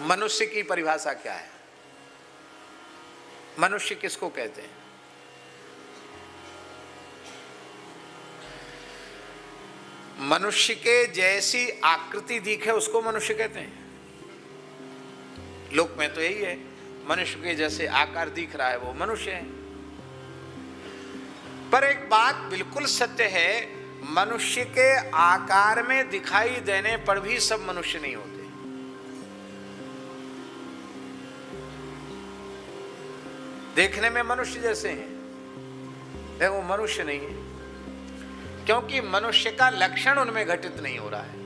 मनुष्य की परिभाषा क्या है? मनुष्य किसको कहते हैं? मनुष्य के जैसी आकृति दिखे उसको मनुष्य कहते हैं। लोक में तो यही है, मनुष्य के जैसे आकार दिख रहा है वो मनुष्य है। पर एक बात बिल्कुल सत्य है, मनुष्य के आकार में दिखाई देने पर भी सब मनुष्य नहीं होते। देखने में मनुष्य जैसे हैं लेकिन वो मनुष्य नहीं है, क्योंकि मनुष्य का लक्षण उनमें घटित नहीं हो रहा है।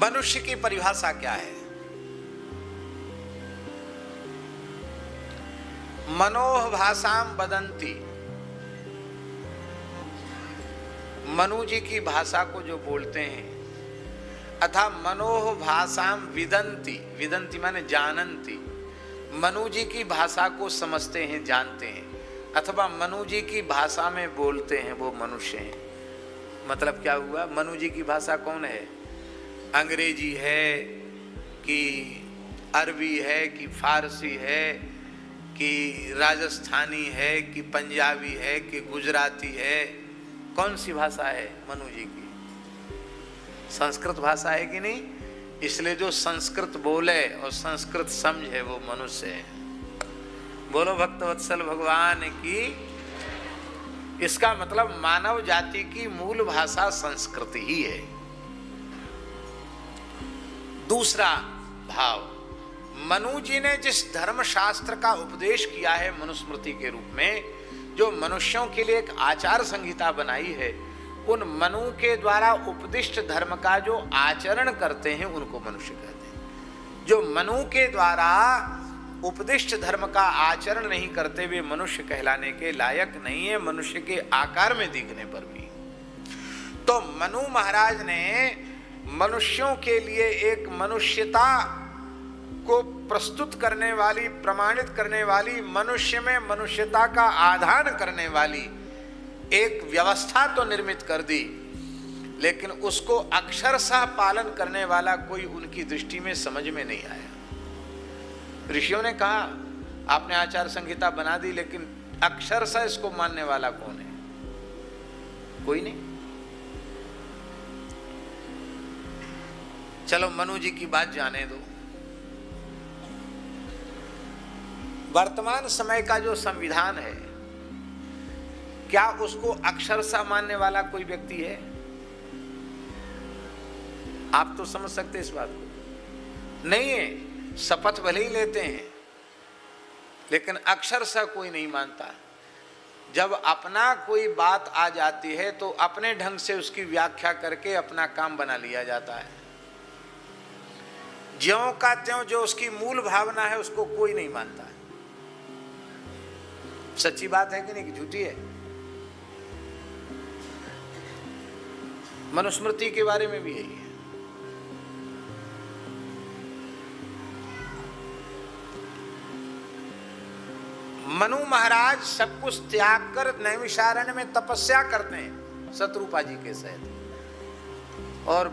मनुष्य की परिभाषा क्या है? मनोह भाषाम वदंती, मनु जी की भाषा को जो बोलते हैं, अथा मनोह भाषाम विदंती, विदंती माने जानंती, मनु जी की भाषा को समझते हैं, जानते हैं, अथवा मनु जी की भाषा में बोलते हैं, वो मनुष्य हैं। मतलब क्या हुआ? मनु जी की भाषा कौन है? अंग्रेजी है कि अरबी है कि फारसी है कि राजस्थानी है कि पंजाबी है कि गुजराती है? कौन सी भाषा है मनु जी की? संस्कृत भाषा है कि नहीं? इसलिए जो संस्कृत बोले और संस्कृत समझे वो मनुष्य है। बोलो भक्तवत्सल भगवान की। इसका मतलब मानव जाति की मूल भाषा संस्कृत ही है। दूसरा भाव, मनु जी ने जिस धर्मशास्त्र का उपदेश किया है मनुस्मृति के रूप में, जो मनुष्यों के लिए एक आचार संहिता बनाई है, उन मनु के द्वारा उपदिष्ट धर्म का जो आचरण करते हैं उनको मनुष्य कहते हैं। जो मनु के द्वारा उपदिष्ट धर्म का आचरण नहीं करते वे मनुष्य कहलाने के लायक नहीं है, मनुष्य के आकार में दिखने पर भी। तो मनु महाराज ने मनुष्यों के लिए एक मनुष्यता को प्रस्तुत करने वाली, प्रमाणित करने वाली, मनुष्य में मनुष्यता का आधान करने वाली एक व्यवस्था तो निर्मित कर दी, लेकिन उसको अक्षरशः पालन करने वाला कोई उनकी दृष्टि में समझ में नहीं आया। ऋषियों ने कहा आपने आचार संहिता बना दी, लेकिन अक्षरशः इसको मानने वाला कौन है? कोई नहीं। चलो मनु जी की बात जाने दो। वर्तमान समय का जो संविधान है, क्या उसको अक्षरशः मानने वाला कोई व्यक्ति है? आप तो समझ सकते इस बात को। नहीं है। शपथ भले ही लेते हैं लेकिन अक्षरशः कोई नहीं मानता। जब अपना कोई बात आ जाती है तो अपने ढंग से उसकी व्याख्या करके अपना काम बना लिया जाता है। ज्यों का त्यों जो उसकी मूल भावना है उसको कोई नहीं मानता है। सच्ची बात है कि नहीं, कि झूठी है? मनुस्मृति के बारे में भी यही है। मनु महाराज सब कुछ त्याग कर नैमिषारण्य में तपस्या करते हैं शत्रुपा जी के सहित, और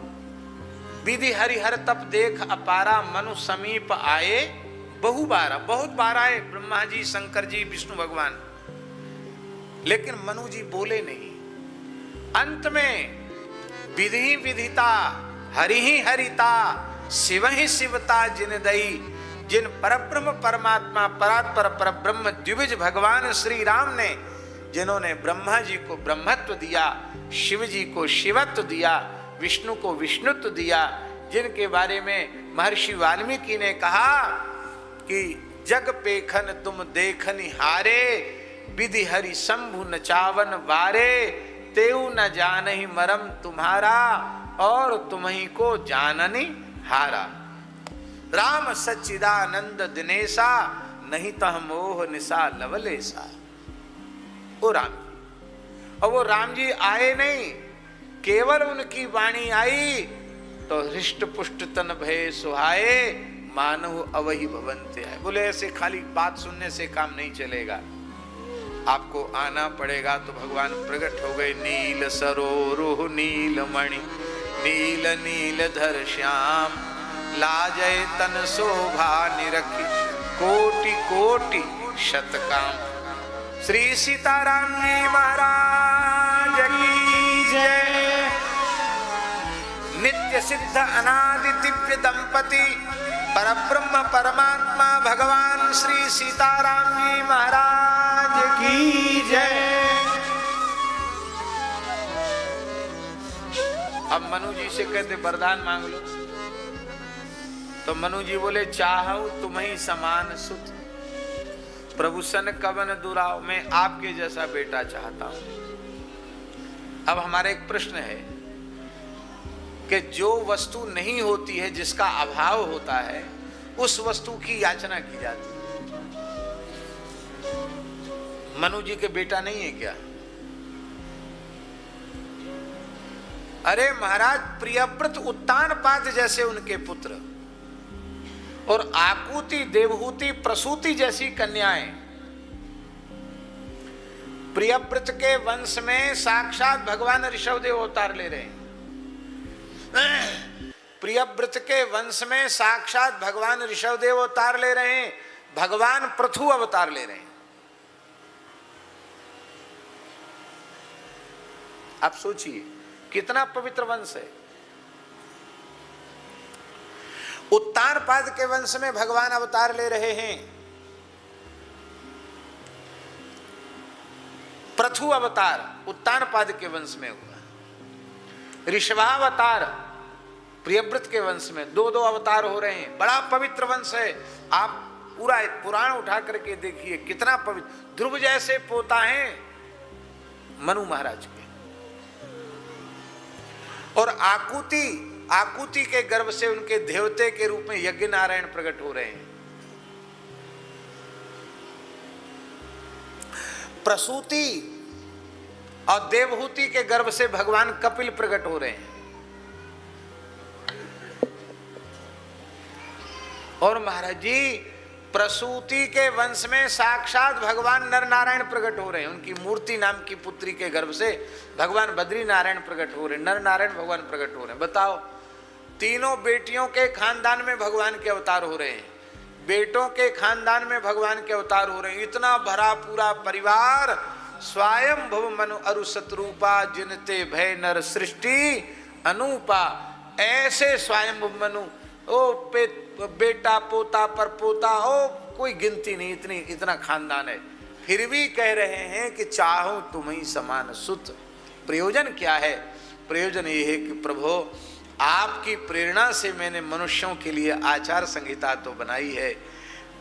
विधि हरिहर तप देख अपारा मनु समीप आए बहु बारा, बहुत बार आए ब्रह्मा जी, शंकर जी, विष्णु भगवान, लेकिन मनु जी बोले नहीं। अंत में विधि विधिता हरि ही हरिता शिव ही शिवता जिन दई, जिन परब्रह्म परमात्मा परात्पर परब्रह्म द्विज भगवान श्री राम ने, जिन्होंने ब्रह्मा जी को ब्रह्मत्व दिया, शिव जी को शिवत्व दिया, विष्णु को विष्णुत्व दिया, जिनके बारे में महर्षि वाल्मीकि ने कहा कि जग पेखन तुम देखनि हारे, विधि हरि शंभु नचावन वारे, तेऊ न जानहि मरम तुम्हारा, और तुम्ही को जाननी हारा। राम सच्चिदानंद दिनेशा, नहीं तह मोह निशा लवलेशा। वो राम जी, और वो राम जी आए नहीं, केवल उनकी वाणी आई तो हृष्ट पुष्ट तन भय सुहाए, मानव अवहि भवन्ते आए। बोले ऐसे खाली बात सुनने से काम नहीं चलेगा। आपको आना पड़ेगा। तो भगवान प्रकट हो गए। नील सरोरुह नील मणि नील नीलधर श्याम लाजय तन शोभा निरखी कोटि कोटि शतकाम। श्री सीताराम जी महाराज की जय। नित्य सिद्ध अनादि दिव्य दंपति परब्रह्म परमात्मा भगवान श्री सीताराम जी महाराज की जय। अब मनु जी से कहते वरदान मांग लो। तो मनु जी बोले चाहूं तुम्हीं समान सुत प्रभु सन कवन दुराव। मैं आपके जैसा बेटा चाहता हूं। अब हमारा एक प्रश्न है कि जो वस्तु नहीं होती है, जिसका अभाव होता है, उस वस्तु की याचना की जाती है। मनु जी के बेटा नहीं है क्या? अरे महाराज, प्रियव्रत उत्तानपाद जैसे उनके पुत्र और आकुति देवहूति प्रसूति जैसी कन्याएं प्रियव्रत के वंश में साक्षात भगवान ऋषभदेव अवतार ले रहे हैं। प्रियव्रत के वंश में साक्षात भगवान ऋषभदेव अवतार ले रहे हैं, भगवान पृथु अवतार ले रहे हैं। आप सोचिए कितना पवित्र वंश है। उत्तानपाद के वंश में भगवान अवतार ले रहे हैं। पृथु अवतार उत्तानपाद के वंश में हुआ। ऋषभावतार प्रियव्रत के वंश में दो दो अवतार हो रहे हैं। बड़ा पवित्र वंश है। आप पूरा पुराण उठा करके देखिए कितना पवित्र। ध्रुव जैसे पोता है मनु महाराज के। और आकुति के गर्भ से उनके देवते के रूप में यज्ञ नारायण प्रकट हो रहे हैं। प्रसूति और देवहूति के गर्भ से भगवान कपिल प्रकट हो रहे हैं। और महाराज जी प्रसूति के वंश में साक्षात भगवान नर नारायण प्रकट हो रहे हैं। उनकी मूर्ति नाम की पुत्री के गर्भ से भगवान बद्री नारायण प्रकट हो रहे हैं। नर नारायण भगवान प्रकट हो रहे हैं। बताओ, तीनों बेटियों के खानदान में भगवान के अवतार हो रहे हैं, बेटों के खानदान में भगवान के अवतार हो रहे हैं। इतना भरा पूरा परिवार स्वयं भव मनु अरु शत्रुपा जिनते भय नर सृष्टि अनूपा। ऐसे स्वयं भव मनु ओ बेटा पोता पर पोता, ओ कोई गिनती नहीं, इतना खानदान है। फिर भी कह रहे हैं कि चाहूं तुम्हीं समान सुत। प्रयोजन क्या है? प्रयोजन ये है कि प्रभु आपकी प्रेरणा से मैंने मनुष्यों के लिए आचार संहिता तो बनाई है।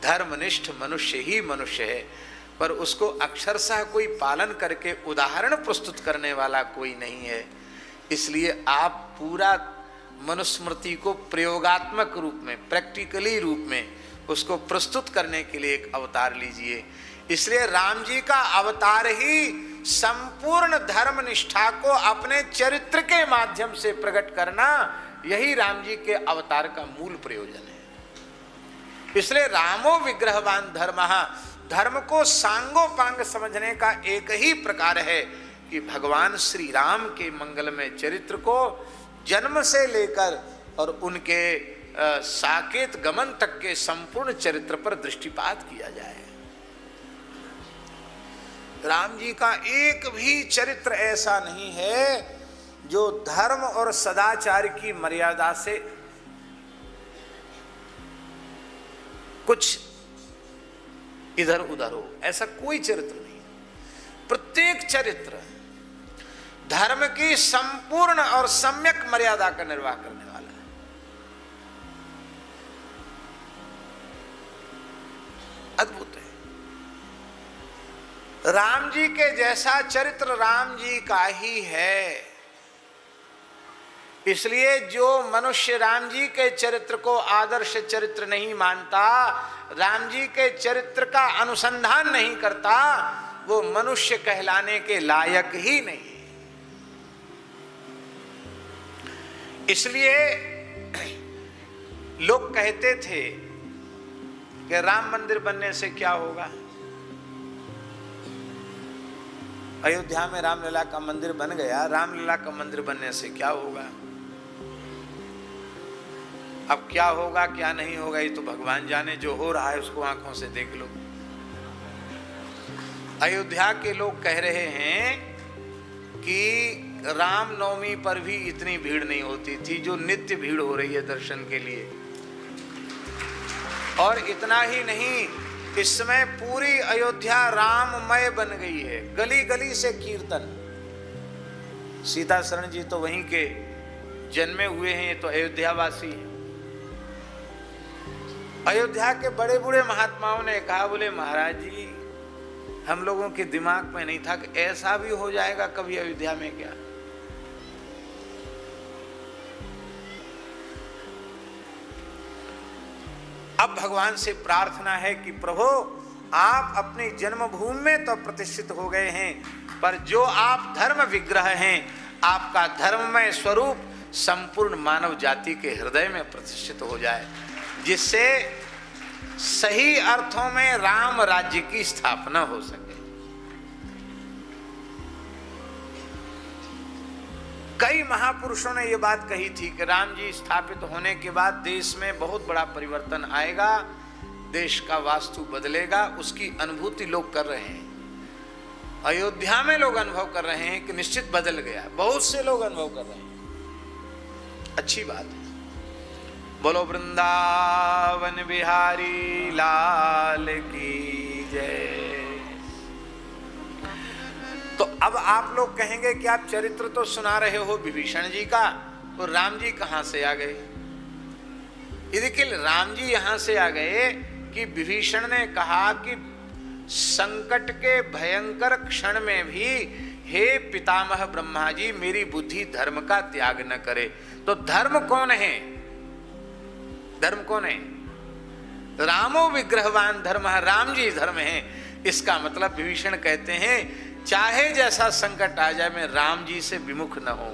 धर्मनिष्ठ मनुष्य ही मनुष्य है, पर उसको अक्षरशः कोई पालन करके उदाहरण प्रस्तुत करने वाला कोई नहीं है। इसलिए आप पूरा मनुस्मृति को प्रयोगात्मक रूप में, प्रैक्टिकली रूप में उसको प्रस्तुत करने के लिए एक अवतार लीजिए। इसलिए राम जी का अवतार ही संपूर्ण धर्म निष्ठा को अपने चरित्र के माध्यम से प्रकट करना, यही राम जी के अवतार का मूल प्रयोजन है। इसलिए रामो विग्रहवान धर्मः, धर्म को सांगोपांग समझने का एक ही प्रकार है कि भगवान श्री राम के मंगलमय चरित्र को जन्म से लेकर और उनके साकेत गमन तक के संपूर्ण चरित्र पर दृष्टिपात किया जाए। राम जी का एक भी चरित्र ऐसा नहीं है जो धर्म और सदाचार की मर्यादा से कुछ इधर उधर हो, ऐसा कोई चरित्र नहीं। प्रत्येक चरित्र धर्म की संपूर्ण और सम्यक मर्यादा का निर्वाह करने वाला है। अद्भुत है। राम जी के जैसा चरित्र राम जी का ही है। इसलिए जो मनुष्य राम जी के चरित्र को आदर्श चरित्र नहीं मानता, राम जी के चरित्र का अनुसंधान नहीं करता, वो मनुष्य कहलाने के लायक ही नहीं। इसलिए लोग कहते थे कि राम मंदिर बनने से क्या होगा। अयोध्या में रामलला का मंदिर बन गया, रामलला का मंदिर बनने से क्या होगा? अब क्या होगा क्या नहीं होगा ये तो भगवान जाने, जो हो रहा है उसको आंखों से देख लो। अयोध्या के लोग कह रहे हैं कि रामनवमी पर भी इतनी भीड़ नहीं होती थी जो नित्य भीड़ हो रही है दर्शन के लिए। और इतना ही नहीं, इस समय पूरी अयोध्या राममय बन गई है, गली गली से कीर्तन। सीता शरण जी तो वहीं के जन्मे हुए हैं, ये तो अयोध्यावासी हैं। अयोध्या के बड़े बूढ़े महात्माओं ने कहा, बोले महाराज जी हम लोगों के दिमाग में नहीं था कि ऐसा भी हो जाएगा कभी अयोध्या में। क्या अब भगवान से प्रार्थना है कि प्रभु आप अपनी जन्मभूमि में तो प्रतिष्ठित हो गए हैं, पर जो आप धर्म विग्रह हैं, आपका धर्ममय स्वरूप संपूर्ण मानव जाति के हृदय में प्रतिष्ठित हो जाए, जिससे सही अर्थों में राम राज्य की स्थापना हो सके। कई महापुरुषों ने यह बात कही थी कि राम जी स्थापित होने के बाद देश में बहुत बड़ा परिवर्तन आएगा, देश का वास्तु बदलेगा। उसकी अनुभूति लोग कर रहे हैं, अयोध्या में लोग अनुभव कर रहे हैं कि निश्चित बदल गया। बहुत से लोग अनुभव कर रहे हैं, अच्छी बात है। बोलो वृंदावन बिहारी लाल की जय। तो अब आप लोग कहेंगे कि आप चरित्र तो सुना रहे हो विभीषण जी का, तो राम जी कहां से आ गए? ये देखिए, राम जी यहां से आ गए कि विभीषण ने कहा कि संकट के भयंकर क्षण में भी हे पितामह ब्रह्मा जी मेरी बुद्धि धर्म का त्याग न करे। तो धर्म कौन है? धर्म कौन है? रामो विग्रहवान धर्म, राम जी धर्म है। इसका मतलब विभीषण कहते हैं चाहे जैसा संकट आ जाए मैं राम जी से विमुख न हूं।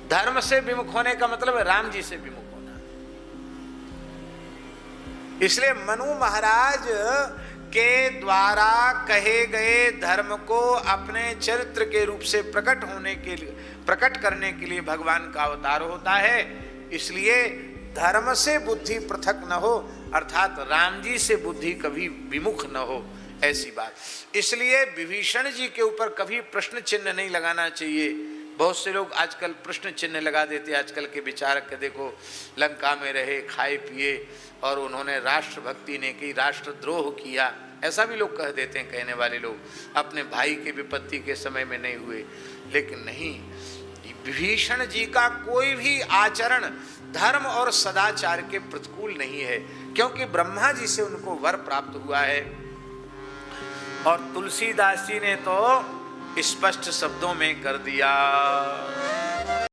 धर्म से विमुख होने का मतलब है राम जी से विमुख होना। इसलिए मनु महाराज के द्वारा कहे गए धर्म को अपने चरित्र के रूप से प्रकट करने के लिए भगवान का अवतार होता है। इसलिए धर्म से बुद्धि पृथक न हो, अर्थात राम जी से बुद्धि कभी विमुख न हो, ऐसी बात। इसलिए विभीषण जी के ऊपर कभी प्रश्न चिन्ह नहीं लगाना चाहिए। बहुत से लोग आजकल प्रश्न चिन्ह लगा देते। आजकल के विचारक के देखो, लंका में रहे, खाए पिए, और उन्होंने राष्ट्रभक्ति नहीं की, राष्ट्रद्रोह किया, ऐसा भी लोग कह देते हैं। कहने वाले लोग अपने भाई के विपत्ति के समय में नहीं हुए। लेकिन नहीं, विभीषण जी का कोई भी आचरण धर्म और सदाचार के प्रतिकूल नहीं है, क्योंकि ब्रह्मा जी से उनको वर प्राप्त हुआ है। और तुलसीदास जी ने तो स्पष्ट शब्दों में कर दिया।